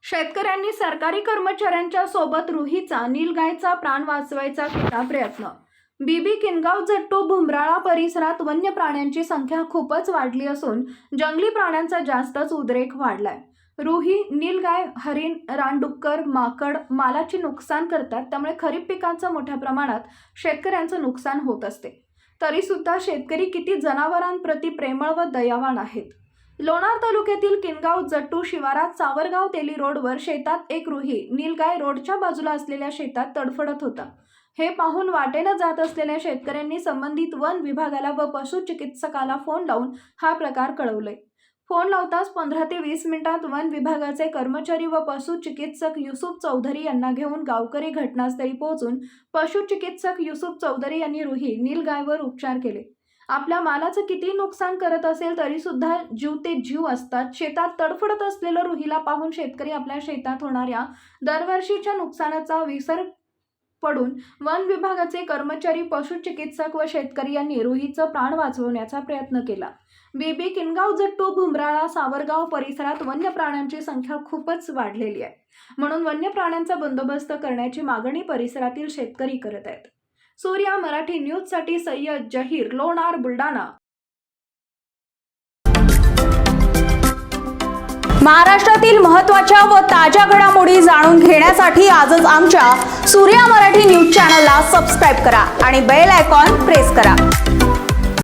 शेतकऱ्यांनी सरकारी कर्मचाऱ्यांच्या सोबत रुहीचा नीलगायचा प्राण वाचवायचा केला प्रयत्न। बीबी किनगाव जट्टू भुमराळा परिसरात वन्य प्राण्यांची संख्या खूपच वाढली असून जंगली प्राण्यांचा जास्तच उद्रेक वाढलाय। रुही, नीलगाय, हरिण, रानडुक्कर, माकड मालाची नुकसान करतात, त्यामुळे खरीप पिकांचं मोठ्या प्रमाणात शेतकऱ्यांचं नुकसान होत असते। तरी सुद्धा शेतकरी किती जनावरांप्रती प्रेमळ व दयावान आहेत। लोणार तालुक्यातील किनगाव जट्टू शिवारात सावरगाव तेली रोडवर शेतात एक रुही नीलगाय रोडच्या बाजूला असलेल्या शेतात तडफडत होता। हे पाहून वाटेनं जात असलेल्या शेतकऱ्यांनी संबंधित वन विभागाला व पशुचिकित्सकाला फोन लावून हा प्रकार कळवले। फोन लावताच 15 ते 20 मिनिटात वन विभागाचे कर्मचारी व पशुचिकित्सक युसुफ चौधरी यांना घेऊन गावकरी घटनास्थळी पोहोचून पशुचिकित्सक युसुफ चौधरी यांनी रुही नीलगायवर उपचार केले। आपल्या मालाचं किती नुकसान करत असेल तरी सुद्धा जीव ते जीव असतात। शेतात तडफडत असलेलं रुहीला पाहून शेतकरी आपल्या शेतात होणाऱ्या दरवर्षीच्या नुकसानाचा विसर पडून वन विभागाचे कर्मचारी, पशुचिकित्सक व शेतकरी यांनी रुहीचं प्राण वाचवण्याचा प्रयत्न केला। बीबी किनगाव जट्टू भुमराळा सावरगाव परिसरात वन्य प्राण्यांची संख्या खूपच वाढलेली आहे, म्हणून वन्य प्राण्यांचा बंदोबस्त करण्याची मागणी परिसरातील शेतकरी करत आहेत। सूर्या मराठी न्यूजसाठी सय्यद जहीर, लोणार, बुलढाणा। महाराष्ट्रातील महत्त्वाच्या व ताज्या घडामोडी जाणून घेण्यासाठी आजच आमच्या सूर्या मराठी न्यूज चॅनलला सबस्क्राइब करा आणि बेल आयकॉन प्रेस करा।